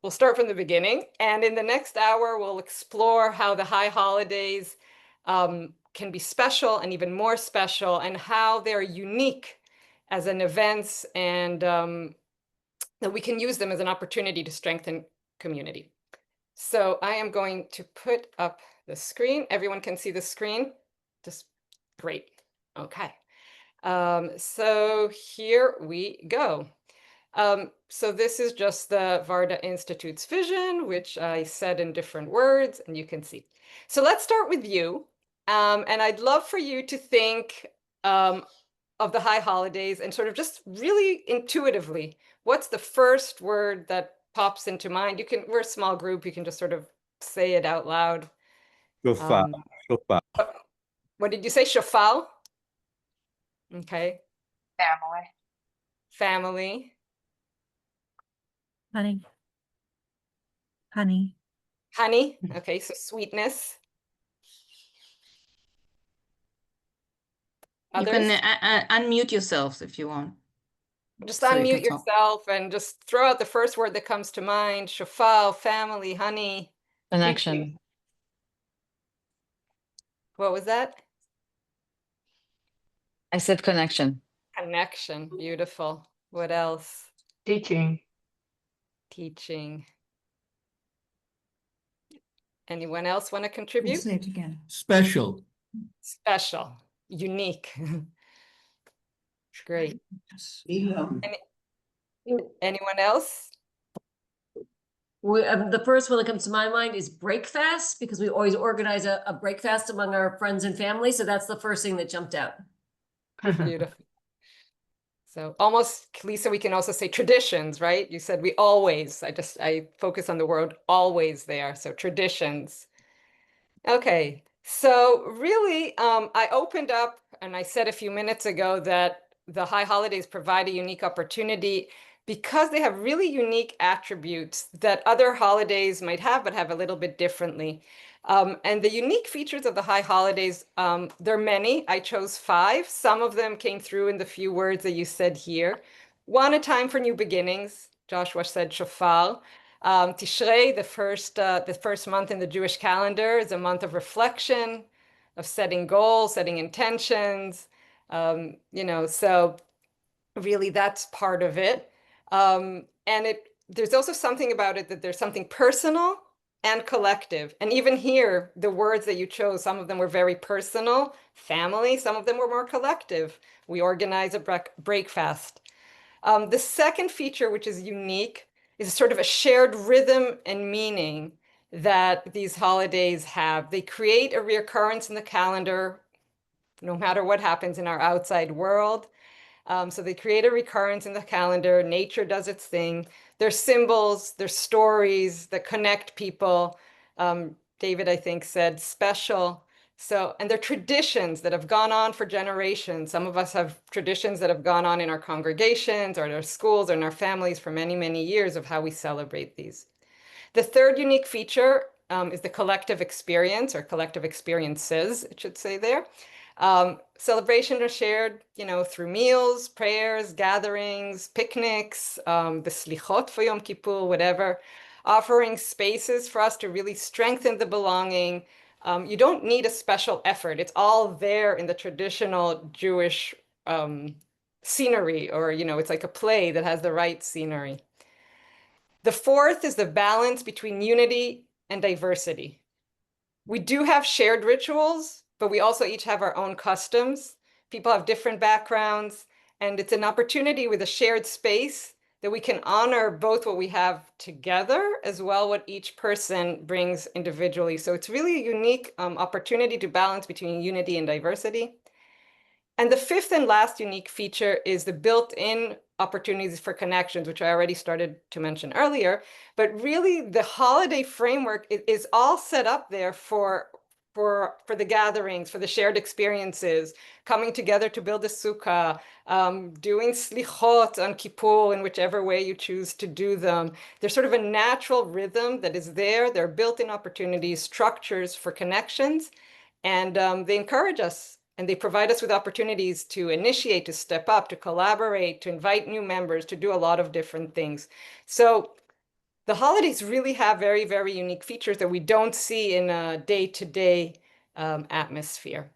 we'll start from the beginning. And in the next hour, we'll explore how the high holidays can be special and even more special, and how they're unique as an events, and that we can use them as an opportunity to strengthen community. So I am going to put up the screen. Everyone can see the screen? Just great. Okay. So here we go. So this is just the Varda Institute's vision, which I said in different words, and you can see. So let's start with you. And I'd love for you to think of the high holidays and sort of just really intuitively, what's the first word that pops into mind? We're a small group, you can just sort of say it out loud. Shofar, shofar. What did you say? Shofar? Okay. Family. Family. Honey. Honey. Honey. Okay, so sweetness. You Others? can unmute yourselves if you want. Just so you unmute can talk. yourself and just throw out the first word that comes to mind. Shofar, family, honey. Connection. What was that? I said connection. Connection. Beautiful. What else? Teaching. Teaching. Anyone else want to contribute? Say it again. Special. Special. Unique. Great. Anyone else? The first one that comes to my mind is breakfast, because we always organize a breakfast among our friends and family. So that's the first thing that jumped out. Beautiful. So almost, Lisa, we can also say traditions, right? You said we always, I focus on the word always there. So traditions. Okay. So really, I opened up and I said a few minutes ago that the high holidays provide a unique opportunity because they have really unique attributes that other holidays might have, but have a little bit differently. And the unique features of the high holidays, there are many. I chose 5. Some of them came through in the few words that you said here. One, a time for new beginnings. Joshua said shofar. Tishrei, the first month in the Jewish calendar, is a month of reflection, of setting goals, setting intentions. So really that's part of it. And there's also something about it that there's something personal and collective. And even here, the words that you chose, some of them were very personal, family, some of them were more collective. We organize a breakfast. The second feature, which is unique, is sort of a shared rhythm and meaning that these holidays have. They create a reoccurrence in the calendar, no matter what happens in our outside world. So they create a recurrence in the calendar. Nature does its thing. They're symbols, they're stories that connect people. David, I think, said special. So, and they're traditions that have gone on for generations. Some of us have traditions that have gone on in our congregations or in our schools or in our families for many, many years of how we celebrate these. The third unique feature is the collective experience, or collective experiences, it should say there. Celebration are shared, through meals, prayers, gatherings, picnics, the slichot for Yom Kippur, whatever, offering spaces for us to really strengthen the belonging. You don't need a special effort. It's all there in the traditional Jewish scenery, or, it's like a play that has the right scenery. The fourth is the balance between unity and diversity. We do have shared rituals, but we also each have our own customs. People have different backgrounds, and it's an opportunity with a shared space that we can honor both what we have together as well what each person brings individually. So it's really a unique opportunity to balance between unity and diversity. And the fifth and last unique feature is the built-in opportunities for connections, which I already started to mention earlier. But really, the holiday framework is all set up there for the gatherings, for the shared experiences, coming together to build a sukkah, doing slichot on Kippur in whichever way you choose to do them. There's sort of a natural rhythm that is there. There are built-in opportunities, structures for connections, and they encourage us. And they provide us with opportunities to initiate, to step up, to collaborate, to invite new members, to do a lot of different things. So the holidays really have very, very unique features that we don't see in a day-to-day atmosphere.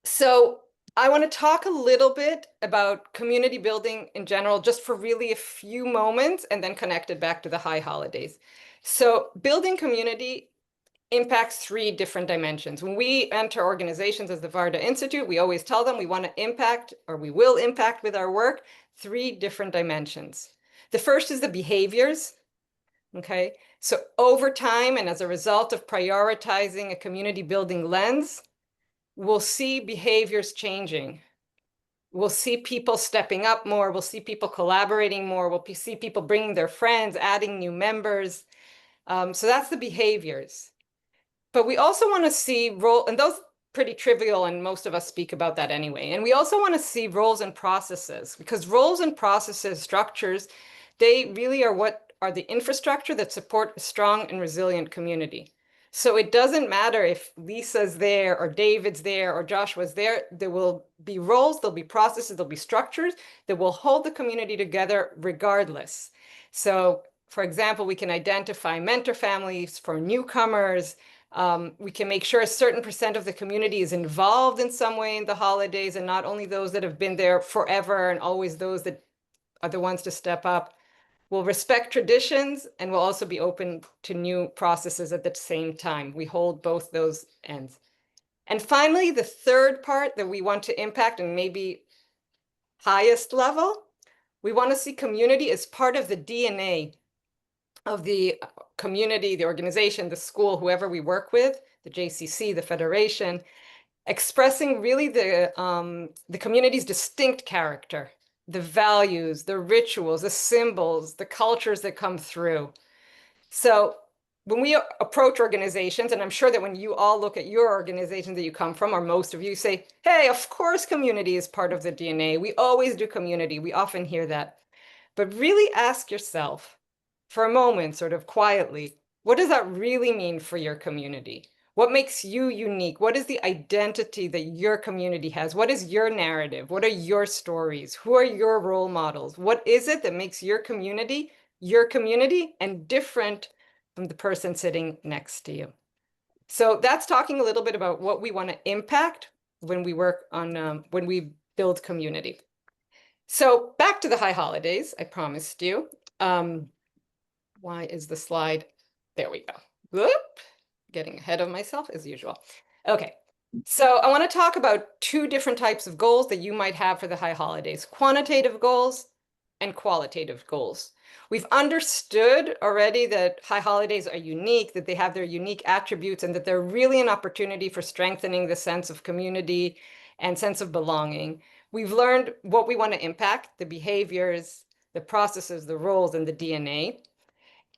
So I want to talk a little bit about community building in general, just for really a few moments, and then connect it back to the high holidays. So building community impacts 3 different dimensions. When we enter organizations as the Varda Institute, we always tell them we want to impact, or we will impact with our work, 3 different dimensions. The first is the behaviors. Okay, so over time and as a result of prioritizing a community building lens, we'll see behaviors changing. We'll see people stepping up more. We'll see people collaborating more. We'll see people bringing their friends, adding new members. So that's the behaviors. But we also want to see role, and those pretty trivial, and most of us speak about that anyway. And we also want to see roles and processes, because roles and processes, structures, they really are what are the infrastructure that support a strong and resilient community. So it doesn't matter if Lisa's there or David's there or Joshua's there, there will be roles, there'll be processes, there'll be structures that will hold the community together regardless. So for example, we can identify mentor families for newcomers. We can make sure a certain % of the community is involved in some way in the holidays, and not only those that have been there forever and always those that are the ones to step up. We'll respect traditions, and we'll also be open to new processes at the same time. We hold both those ends. And finally, the third part that we want to impact, and maybe highest level, we want to see community as part of the DNA of the community, the organization, the school, whoever we work with, the JCC, the Federation, expressing really the community's distinct character, the values, the rituals, the symbols, the cultures that come through. So when we approach organizations, and I'm sure that when you all look at your organization that you come from, or most of you say, hey, of course community is part of the DNA. We always do community. We often hear that. But really ask yourself for a moment, sort of quietly, what does that really mean for your community? What makes you unique? What is the identity that your community has? What is your narrative? What are your stories? Who are your role models? What is it that makes your community and different from the person sitting next to you? So that's talking a little bit about what we want to impact when we work on, when we build community. So back to the high holidays, I promised you. Why is the slide? There we go. Whoop. Getting ahead of myself as usual. Okay, so I want to talk about 2 different types of goals that you might have for the high holidays: quantitative goals and qualitative goals. We've understood already that high holidays are unique, that they have their unique attributes, and that they're really an opportunity for strengthening the sense of community and sense of belonging. We've learned what we want to impact, the behaviors, the processes, the roles, and the DNA.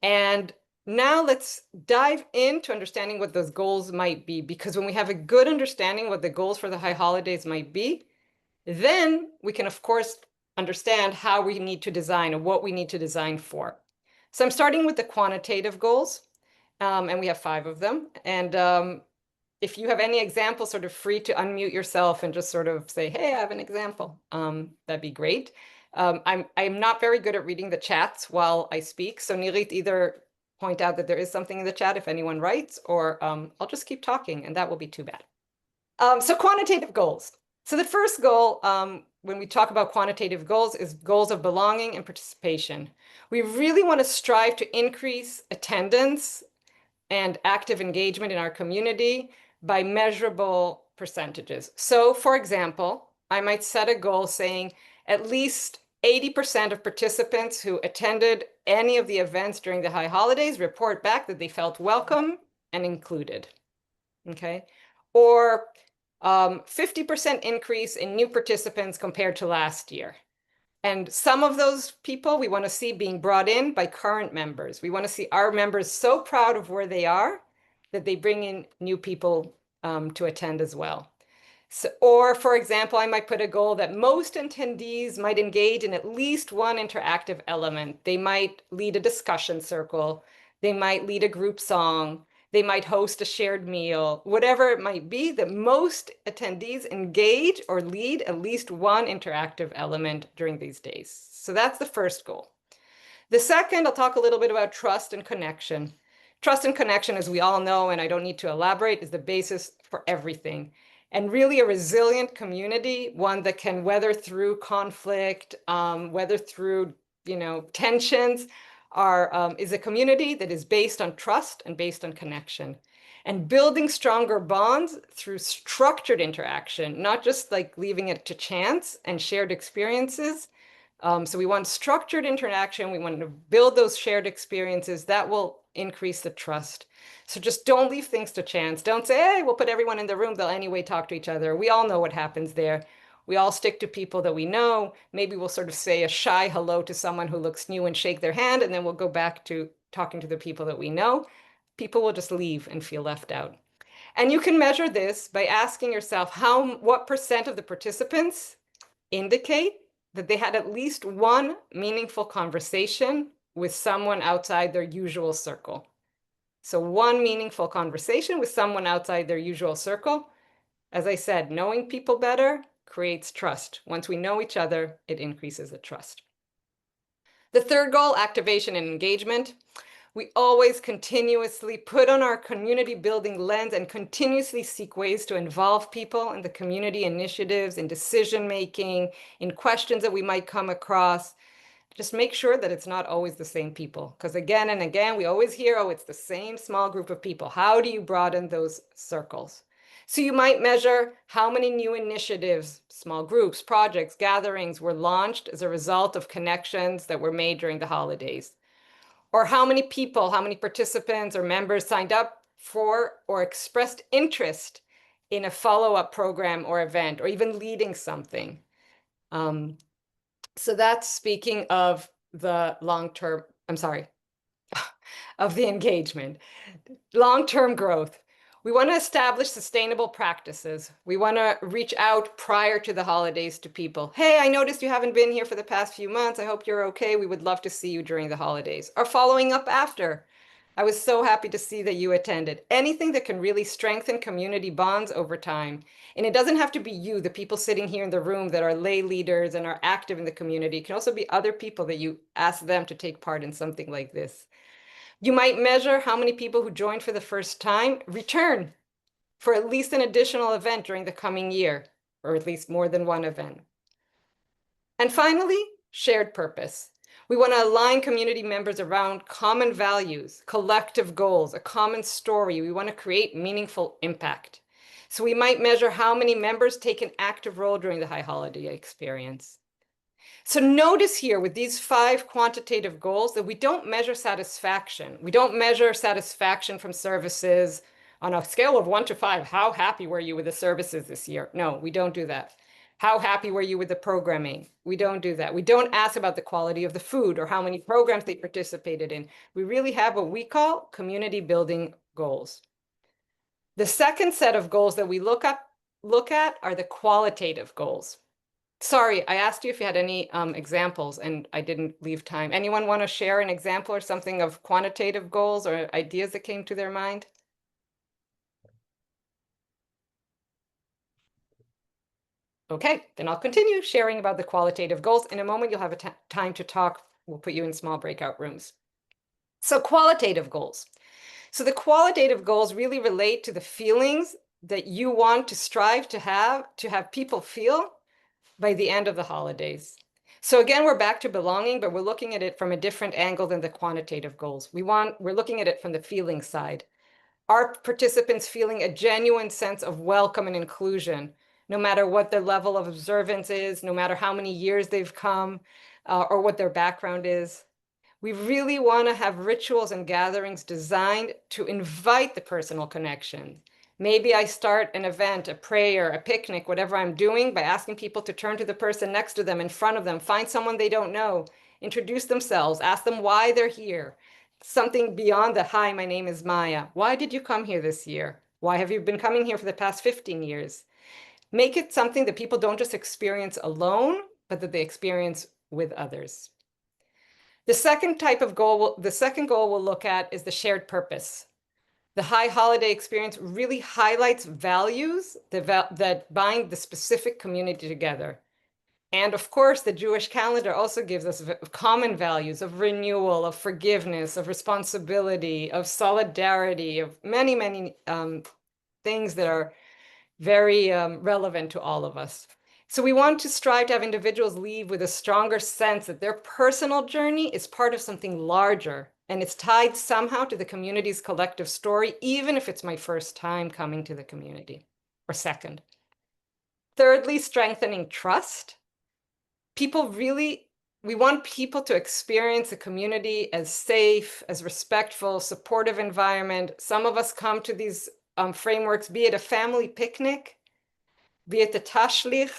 And now let's dive into understanding what those goals might be, because when we have a good understanding what the goals for the high holidays might be, then we can, of course, understand how we need to design and what we need to design for. So I'm starting with the quantitative goals, and we have 5 of them. And if you have any examples, sort of free to unmute yourself and just sort of say, hey, I have an example. That'd be great. I'm not very good at reading the chats while I speak. So Nirit, either point out that there is something in the chat if anyone writes, or I'll just keep talking, and that will be too bad. So quantitative goals. So the first goal, when we talk about quantitative goals, is goals of belonging and participation. We really want to strive to increase attendance and active engagement in our community by measurable percentages. So for example, I might set a goal saying at least 80% of participants who attended any of the events during the high holidays report back that they felt welcome and included, okay? Or 50% increase in new participants compared to last year. And some of those people we want to see being brought in by current members. We want to see our members so proud of where they are that they bring in new people to attend as well. So, or for example, I might put a goal that most attendees might engage in at least one interactive element. They might lead a discussion circle. They might lead a group song. They might host a shared meal, whatever it might be, that most attendees engage or lead at least one interactive element during these days. So that's the first goal. The second, I'll talk a little bit about trust and connection. Trust and connection, as we all know, and I don't need to elaborate, is the basis for everything. And really a resilient community, one that can weather through conflict, weather through, tensions, is a community that is based on trust and based on connection. And building stronger bonds through structured interaction, not just like leaving it to chance and shared experiences. So we want structured interaction. We want to build those shared experiences that will increase the trust. So just don't leave things to chance. Don't say, hey, we'll put everyone in the room. They'll anyway talk to each other. We all know what happens there. We all stick to people that we know. Maybe we'll sort of say a shy hello to someone who looks new and shake their hand, and then we'll go back to talking to the people that we know. People will just leave and feel left out. And you can measure this by asking yourself what % of the participants indicate that they had at least one meaningful conversation with someone outside their usual circle. So one meaningful conversation with someone outside their usual circle. As I said, knowing people better creates trust. Once we know each other, it increases the trust. The third goal, activation and engagement. We always continuously put on our community building lens and continuously seek ways to involve people in the community initiatives, in decision-making, in questions that we might come across. Just make sure that it's not always the same people. Because again and again, we always hear, oh, it's the same small group of people. How do you broaden those circles? So you might measure how many new initiatives, small groups, projects, gatherings were launched as a result of connections that were made during the holidays. Or how many people, how many participants or members signed up for or expressed interest in a follow-up program or event, or even leading something. So that's speaking of the long-term, of the engagement. Long-term growth. We want to establish sustainable practices. We want to reach out prior to the holidays to people. Hey, I noticed you haven't been here for the past few months. I hope you're okay. We would love to see you during the holidays. Or following up after. I was so happy to see that you attended. Anything that can really strengthen community bonds over time. And it doesn't have to be you, the people sitting here in the room that are lay leaders and are active in the community. It can also be other people that you ask them to take part in something like this. You might measure how many people who joined for the first time return for at least an additional event during the coming year, or at least more than one event. And finally, shared purpose. We want to align community members around common values, collective goals, a common story. We want to create meaningful impact. So we might measure how many members take an active role during the high holiday experience. So notice here with these 5 quantitative goals that we don't measure satisfaction. We don't measure satisfaction from services on a scale of 1 to 5. How happy were you with the services this year? No, we don't do that. How happy were you with the programming? We don't do that. We don't ask about the quality of the food or how many programs they participated in. We really have what we call community building goals. The second set of goals that we look at are the qualitative goals. Sorry, I asked you if you had any examples and I didn't leave time. Anyone want to share an example or something of quantitative goals or ideas that came to their mind? Okay, then I'll continue sharing about the qualitative goals. In a moment, you'll have time to talk. We'll put you in small breakout rooms. So qualitative goals. So the qualitative goals really relate to the feelings that you want to strive to have people feel by the end of the holidays. So again, we're back to belonging, but we're looking at it from a different angle than the quantitative goals. We're looking at it from the feeling side. Are participants feeling a genuine sense of welcome and inclusion, no matter what their level of observance is, no matter how many years they've come, or what their background is? We really want to have rituals and gatherings designed to invite the personal connection. Maybe I start an event, a prayer, a picnic, whatever I'm doing, by asking people to turn to the person next to them, in front of them, find someone they don't know, introduce themselves, ask them why they're here. Something beyond the, hi, my name is Maya. Why did you come here this year? Why have you been coming here for the past 15 years? Make it something that people don't just experience alone, but that they experience with others. The second goal we'll look at is the shared purpose. The high holiday experience really highlights values that bind the specific community together. And of course, the Jewish calendar also gives us common values of renewal, of forgiveness, of responsibility, of solidarity, of many, many things that are very relevant to all of us. So we want to strive to have individuals leave with a stronger sense that their personal journey is part of something larger, and it's tied somehow to the community's collective story, even if it's my first time coming to the community, or second. Thirdly, strengthening trust. We want people to experience the community as safe, as respectful, supportive environment. Some of us come to these frameworks, be it a family picnic, be it the tashlich,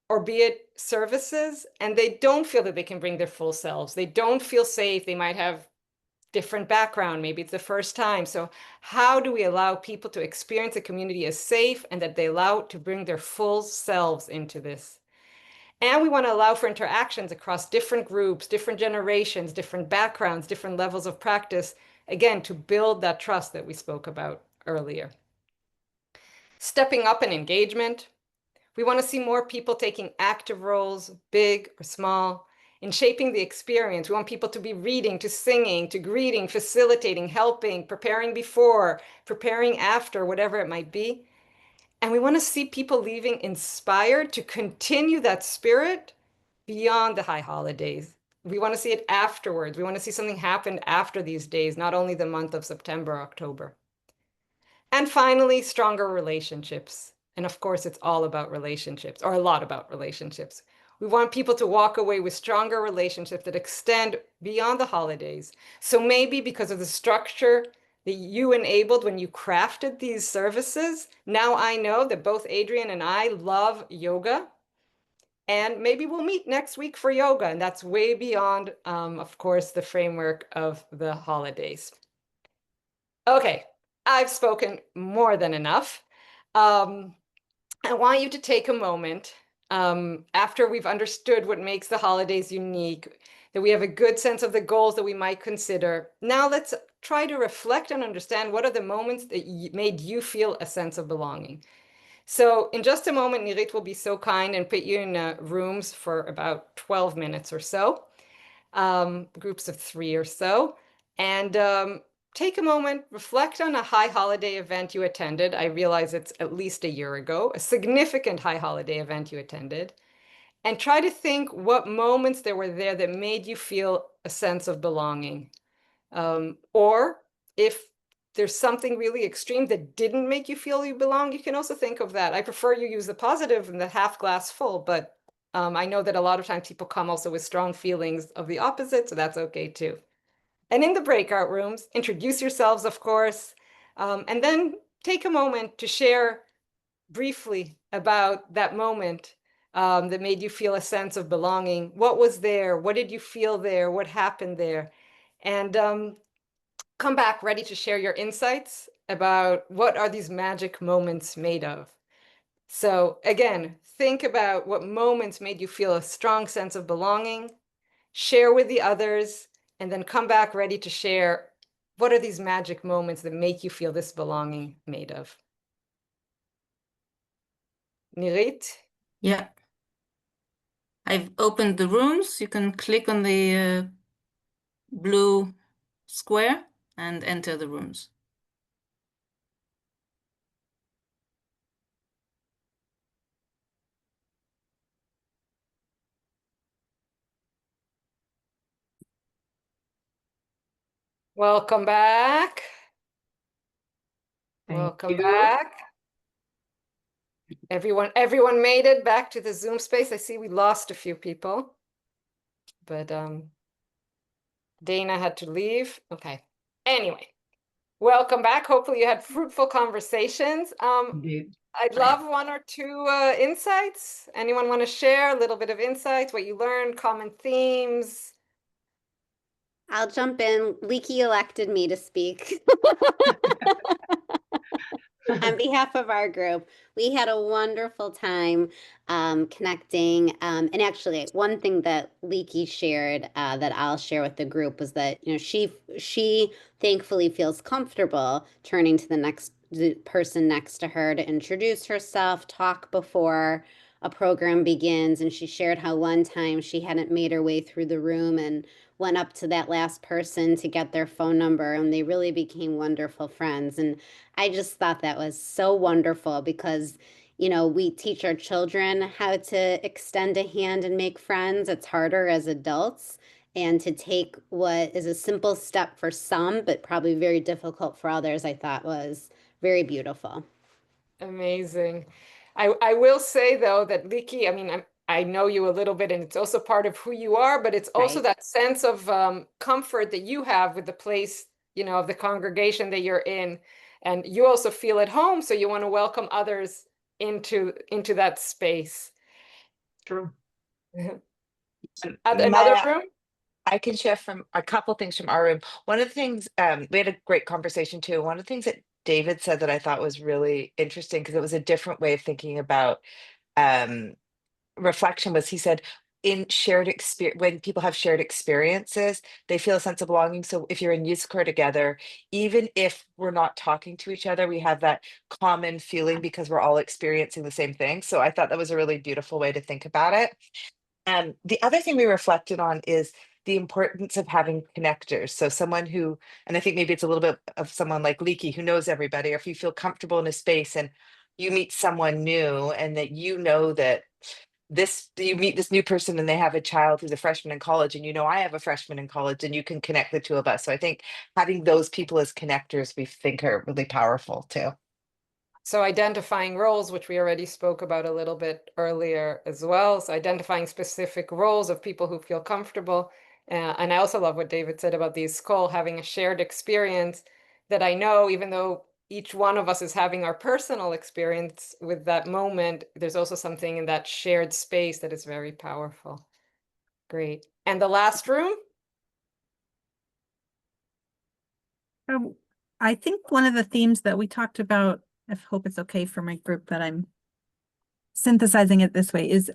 or be it services, and they don't feel that they can bring their full selves. They don't feel safe. They might have different background. Maybe it's the first time. So how do we allow people to experience a community as safe and that they allow to bring their full selves into this? And we want to allow for interactions across different groups, different generations, different backgrounds, different levels of practice, again, to build that trust that we spoke about earlier. Stepping up in engagement. We want to see more people taking active roles, big or small, in shaping the experience. We want people to be reading, to singing, to greeting, facilitating, helping, preparing before, preparing after, whatever it might be. And we want to see people leaving inspired to continue that spirit beyond the high holidays. We want to see it afterwards. We want to see something happen after these days, not only the month of September, October. And finally, stronger relationships. And of course, it's all about relationships, or a lot about relationships. We want people to walk away with stronger relationships that extend beyond the holidays. So maybe because of the structure that you enabled when you crafted these services, now I know that both Adrian and I love yoga. And maybe we'll meet next week for yoga. And that's way beyond, of course, the framework of the holidays. Okay, I've spoken more than enough. I want you to take a moment after we've understood what makes the holidays unique, that we have a good sense of the goals that we might consider. Now let's try to reflect and understand what are the moments that made you feel a sense of belonging. So in just a moment, Nirit will be so kind and put you in rooms for about 12 minutes or so, groups of 3 or so. And take a moment, reflect on a high holiday event you attended. I realize it's at least a year ago, a significant high holiday event you attended. And try to think what moments there were there that made you feel a sense of belonging. Or if there's something really extreme that didn't make you feel you belong, you can also think of that. I prefer you use the positive and the half glass full, but I know that a lot of times people come also with strong feelings of the opposite, so that's okay too. And in the breakout rooms, introduce yourselves, of course, and then take a moment to share briefly about that moment that made you feel a sense of belonging. What was there? What did you feel there? What happened there? And come back ready to share your insights about what are these magic moments made of. So again, think about what moments made you feel a strong sense of belonging, share with the others, and then come back ready to share what are these magic moments that make you feel this belonging made of. Nirit? Yeah. I've opened the rooms. You can click on the blue square and enter the rooms. Welcome back. Thank Welcome you. back. Everyone made it back to the Zoom space. I see we lost a few people, but Dana had to leave. Okay. Anyway, welcome back. Hopefully you had fruitful conversations. Indeed. I'd love 1 or 2 insights. Anyone want to share a little bit of insights, what you learned, common themes? I'll jump in. Leaky elected me to speak. On behalf of our group, we had a wonderful time connecting. And actually, one thing that Leaky shared that I'll share with the group was that she thankfully feels comfortable turning to the person next to her to introduce herself, talk before a program begins. And she shared how one time she hadn't made her way through the room and went up to that last person to get their phone number, and they really became wonderful friends. And I just thought that was so wonderful because, you know, we teach our children how to extend a hand and make friends. It's harder as adults. And to take what is a simple step for some, but probably very difficult for others, I thought was very beautiful. Amazing. I will say though that Leaky, I mean, I know you a little bit and it's also part of who you are, but it's also Right. that sense of comfort that you have with the place, you know, of the congregation that you're in. And you also feel at home, so you want to welcome others into that space. True. Another Maya, room? I can share from a couple things from our room. One of the things, we had a great conversation too. One of the things that David said that I thought was really interesting because it was a different way of thinking about um, reflection was he said in shared experience, when people have shared experiences, they feel a sense of belonging. So if you're in youth corps together, even if we're not talking to each other, we have that common feeling because we're all experiencing the same thing. So I thought that was a really beautiful way to think about it. The other thing we reflected on is the importance of having connectors. So someone who, and I think maybe it's a little bit of someone like Leaky who knows everybody, or if you feel comfortable in a space and you meet someone new and that you know that you meet this new person and they have a child who's a freshman in college and you know I have a freshman in college and you can connect the two of us. So I think having those people as connectors we think are really powerful too. So identifying roles, which we already spoke about a little bit earlier as well. So identifying specific roles of people who feel comfortable. And I also love what David said about the Eskol, having a shared experience that I know, even though each one of us is having our personal experience with that moment, there's also something in that shared space that is very powerful. Great. And the last room? I think one of the themes that we talked about, I hope it's okay for my group that I'm synthesizing it this way, is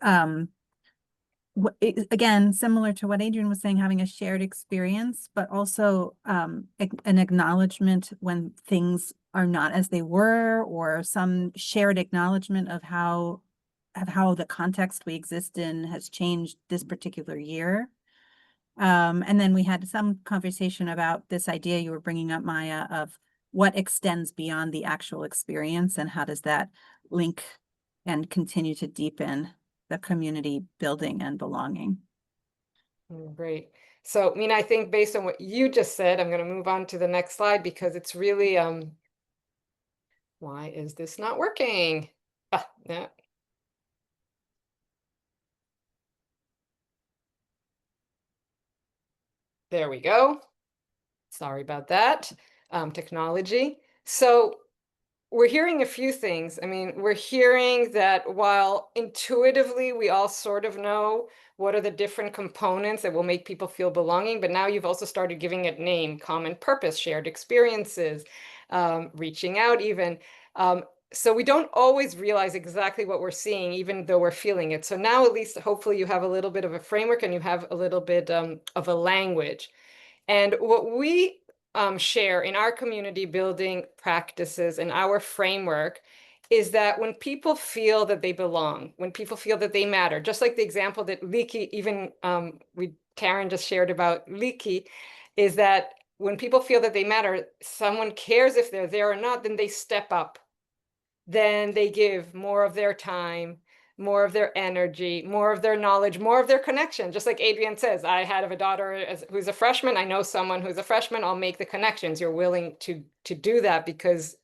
again, similar to what Adrian was saying, having a shared experience, but also an acknowledgement when things are not as they were, or some shared acknowledgement of how the context we exist in has changed this particular year. And then we had some conversation about this idea you were bringing up, Maya, of what extends beyond the actual experience and how does that link and continue to deepen the community building and belonging. Great. So, I mean, I think based on what you just said, I'm going to move on to the next slide because it's really, why is this not working? No. There we go. Sorry about that. Technology. So we're hearing a few things. I mean, we're hearing that while intuitively we all sort of know what are the different components that will make people feel belonging, but now you've also started giving it name, common purpose, shared experiences, reaching out even. So we don't always realize exactly what we're seeing, even though we're feeling it. So now at least hopefully you have a little bit of a framework and you have a little bit of a language. And what we share in our community building practices and our framework is that when people feel that they belong, when people feel that they matter, just like the example that Leaky, even Karen just shared about Leaky, is that when people feel that they matter, someone cares if they're there or not, then they step up. Then they give more of their time, more of their energy, more of their knowledge, more of their connection. Just like Adrian says, I had a daughter who's a freshman. I know someone who's a freshman. I'll make the connections. You're willing to do that because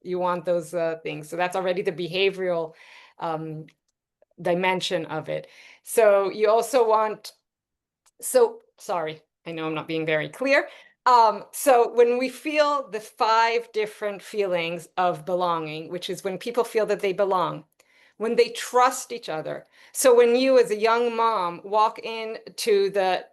you want those things. So that's already the behavioral dimension of it. So you also want, so sorry, I know I'm not being very clear. So when we feel the 5 different feelings of belonging, which is when people feel that they belong, when they trust each other. So when you as a young mom walk into the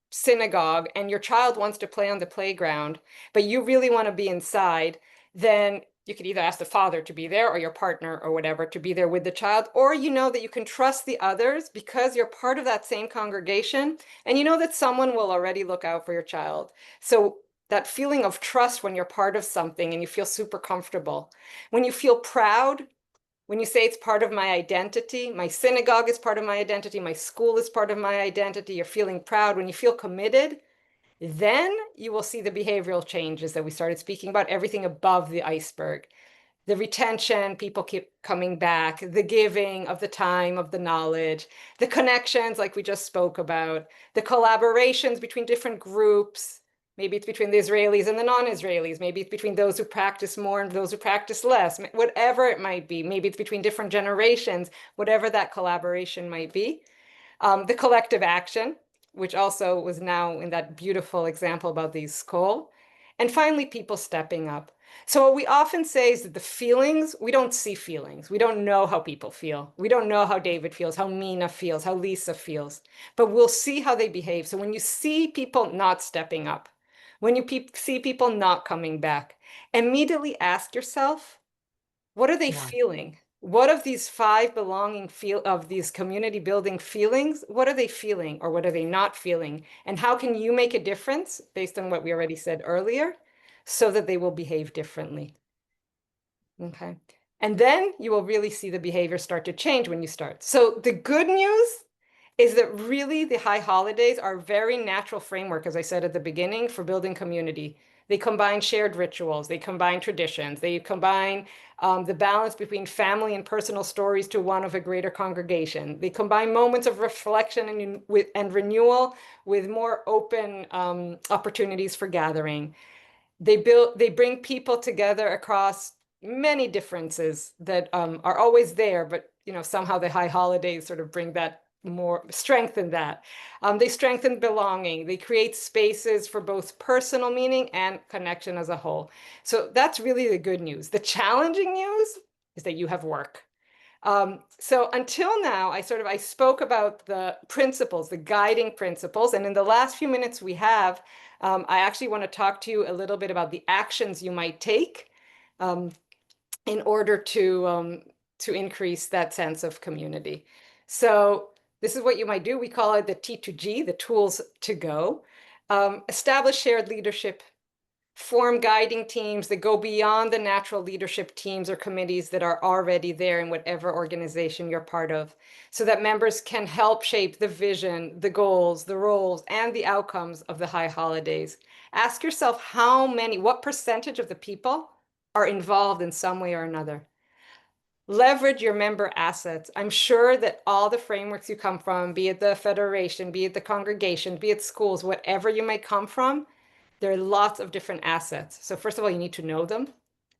synagogue and your child wants to play on the playground, but you really want to be inside, then you could either ask the father to be there or your partner or whatever to be there with the child, or you know that you can trust the others because you're part of that same congregation and you know that someone will already look out for your child. So that feeling of trust when you're part of something and you feel super comfortable. When you feel proud, when you say it's part of my identity, my synagogue is part of my identity, my school is part of my identity, you're feeling proud, when you feel committed, then you will see the behavioral changes that we started speaking about, everything above the iceberg. The retention, people keep coming back, the giving of the time, of the knowledge, the connections like we just spoke about, the collaborations between different groups. Maybe it's between the Israelis and the non-Israelis. Maybe it's between those who practice more and those who practice less, whatever it might be. Maybe it's between different generations, whatever that collaboration might be. The collective action, which also was now in that beautiful example about the school. And finally, people stepping up. So what we often say is that the feelings, we don't see feelings. We don't know how people feel. We don't know how David feels, how Mina feels, how Lisa feels, but we'll see how they behave. So when you see people not stepping up, when you see people not coming back, immediately ask yourself, what are they feeling? What of these 5 belonging of these community building feelings, what are they feeling or what are they not feeling? And how can you make a difference based on what we already said earlier so that they will behave differently? Okay. And then you will really see the behavior start to change when you start. So the good news is that really the high holidays are a very natural framework, as I said at the beginning, for building community. They combine shared rituals, they combine traditions, they combine the balance between family and personal stories to one of a greater congregation. They combine moments of reflection and renewal with more open opportunities for gathering. They bring people together across many differences that are always there, but somehow the high holidays sort of bring that more strengthen that. They strengthen belonging. They create spaces for both personal meaning and connection as a whole. So that's really the good news. The challenging news is that you have work. So until now, I spoke about the principles, the guiding principles. And in the last few minutes we have, I actually want to talk to you a little bit about the actions you might take in order to increase that sense of community. So this is what you might do. We call it the T2G, the tools to go. Establish shared leadership, form guiding teams that go beyond the natural leadership teams or committees that are already there in whatever organization you're part of, so that members can help shape the vision, the goals, the roles, and the outcomes of the high holidays. Ask yourself what percentage of the people are involved in some way or another. Leverage your member assets. I'm sure that all the frameworks you come from, be it the federation, be it the congregation, be it schools, whatever you may come from, there are lots of different assets. So first of all, you need to know them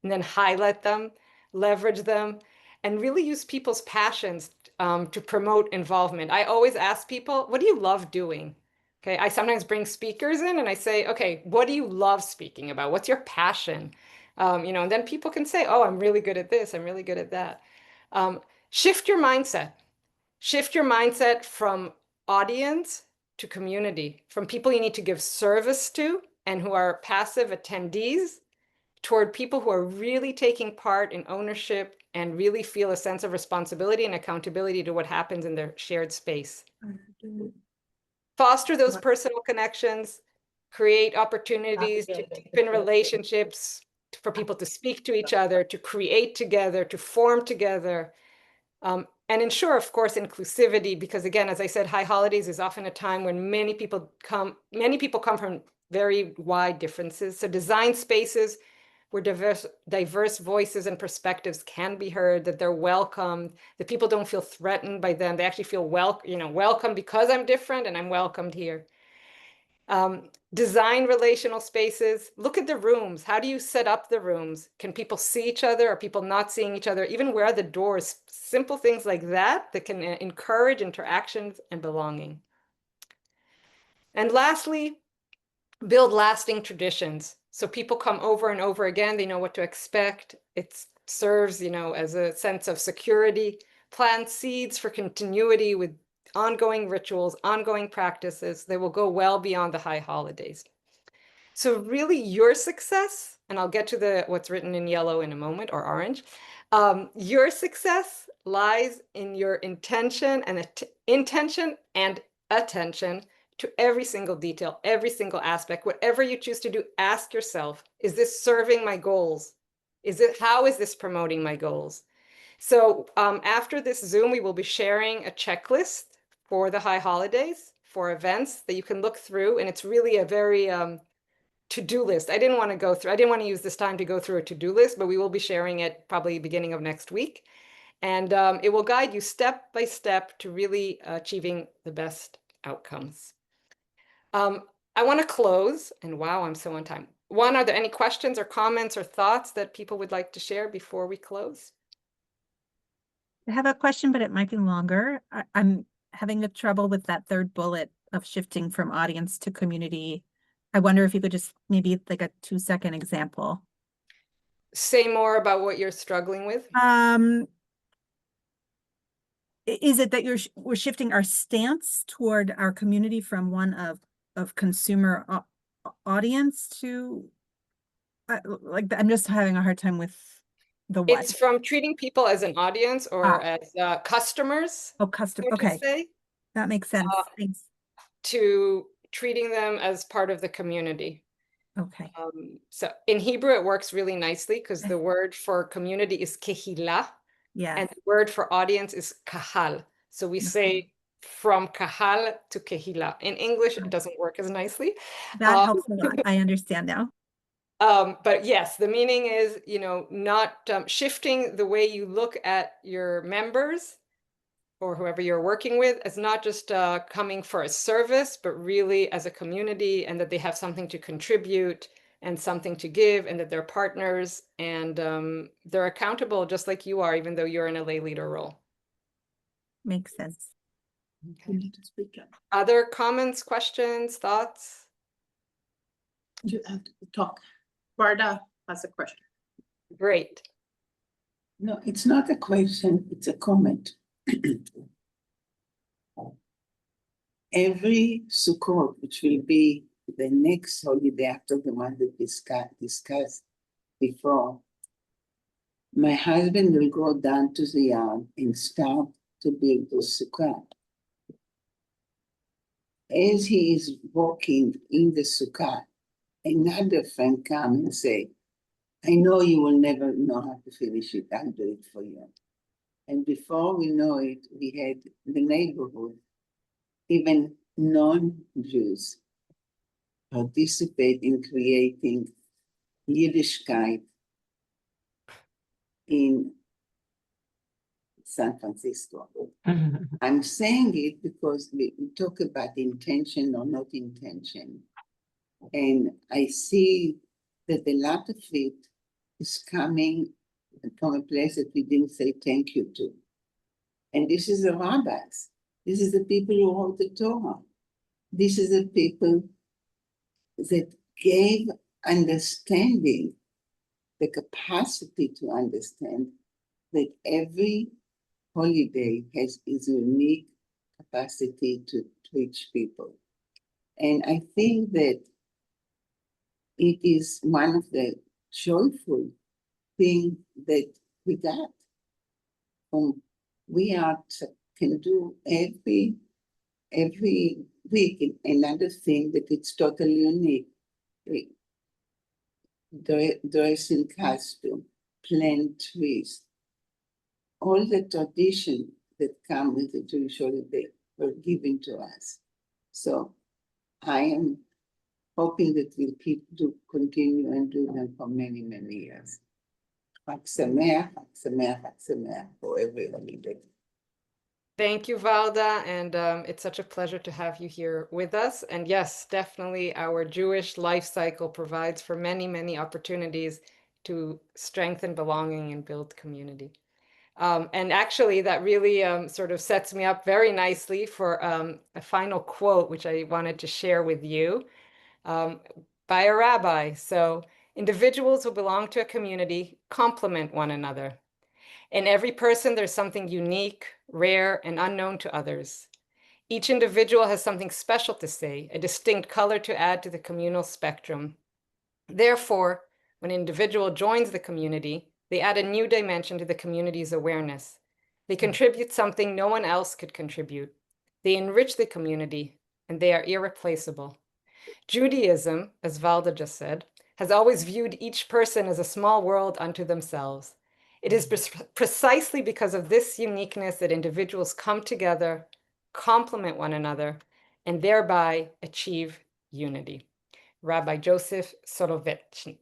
and then highlight them, leverage them, and really use people's passions to promote involvement. I always ask people, what do you love doing? Okay, I sometimes bring speakers in and I say, okay, what do you love speaking about? What's your passion? And then people can say, oh, I'm really good at this. I'm really good at that. Shift your mindset. Shift your mindset from audience to community, from people you need to give service to and who are passive attendees toward people who are really taking part in ownership and really feel a sense of responsibility and accountability to what happens in their shared space. Foster those personal connections, create opportunities to deepen relationships, for people to speak to each other, to create together, to form together, and ensure, of course, inclusivity, because again, as I said, high holidays is often a time when many people come from very wide differences. So design spaces where diverse voices and perspectives can be heard, that they're welcomed, that people don't feel threatened by them. They actually feel welcome because I'm different and I'm welcomed here. Design relational spaces. Look at the rooms. How do you set up the rooms? Can people see each other? Are people not seeing each other? Even where are the doors? Simple things like that can encourage interactions and belonging. And lastly, build lasting traditions. So people come over and over again. They know what to expect. It serves, as a sense of security. Plant seeds for continuity with ongoing rituals, ongoing practices that will go well beyond the high holidays. So really your success, and I'll get to what's written in yellow in a moment, or orange, your success lies in your intention and attention to every single detail, every single aspect. Whatever you choose to do, ask yourself, is this serving my goals? How is this promoting my goals? So after this Zoom, we will be sharing a checklist for the high holidays, for events that you can look through. And it's really a very to-do list. I didn't want to use this time to go through a to-do list, but we will be sharing it probably beginning of next week. And it will guide you step by step to really achieving the best outcomes. I want to close, and wow, I'm so on time. One, are there any questions or comments or thoughts that people would like to share before we close? I have a question, but it might be longer. I'm having a trouble with that third bullet of shifting from audience to community. I wonder if you could just maybe like a 2-second example. Say more about what you're struggling with. Is it that we're shifting our stance toward our community from one of consumer audience to like I'm just having a hard time with the what. It's from treating people as an audience or as customers. Oh, custom. so to Okay, say, that makes sense. Thanks. to treating them as part of the community. Okay. So in Hebrew, it works really nicely because the word for community is kehila, Yeah. and the word for audience is kahal. So we say from kahal to kehila. In English, it doesn't work as nicely. That helps a lot. I understand now. But yes, the meaning is, not shifting the way you look at your members or whoever you're working with as not just coming for a service, but really as a community, and that they have something to contribute and something to give, and that they're partners and they're accountable just like you are, even though you're in a lay leader role. Makes sense. Okay. You need to speak up. Other comments, questions, thoughts? You have to talk. Varda has a question. Great. No, it's not a question, it's a comment. Every Sukkot, which will be the next holiday after the one that discussed before, my husband will go down to the yard and start to build the sukkah. As he is walking in the sukkah, another friend comes and say, I know you will never know how to finish it, I'll do it for you. And before we know it, we had the neighborhood, even non-Jews, participate in creating Yiddishkeit in San Francisco. I'm saying it because we talk about intention or not intention. And I see that a lot of it is coming from a place that we didn't say thank you to. And this is the rabbis. This is the people who wrote the Torah. This is the people that gave understanding, the capacity to understand that every holiday has its unique capacity to reach people. And I think that it is one of the joyful things that we got. We can do every week another thing that it's totally unique. Dress in costume, plant trees, all the tradition that come with the Jewish holiday were given to us. So I am hoping that we'll continue and do them for many, many years. Chag Sameach, Chag Sameach, Chag Sameach for every holiday. Thank you, Valda, and it's such a pleasure to have you here with us. And yes, definitely our Jewish life cycle provides for many, many opportunities to strengthen belonging and build community. And actually, that really sort of sets me up very nicely for a final quote, which I wanted to share with you by a rabbi. So, individuals who belong to a community complement one another. In every person, there's something unique, rare, and unknown to others. Each individual has something special to say, a distinct color to add to the communal spectrum. Therefore, when an individual joins the community, they add a new dimension to the community's awareness. They contribute something no one else could contribute. They enrich the community, and they are irreplaceable. Judaism, as Valda just said, has always viewed each person as a small world unto themselves. It is precisely because of this uniqueness that individuals come together, complement one another, and thereby achieve unity. Rabbi Joseph Soloveitchik.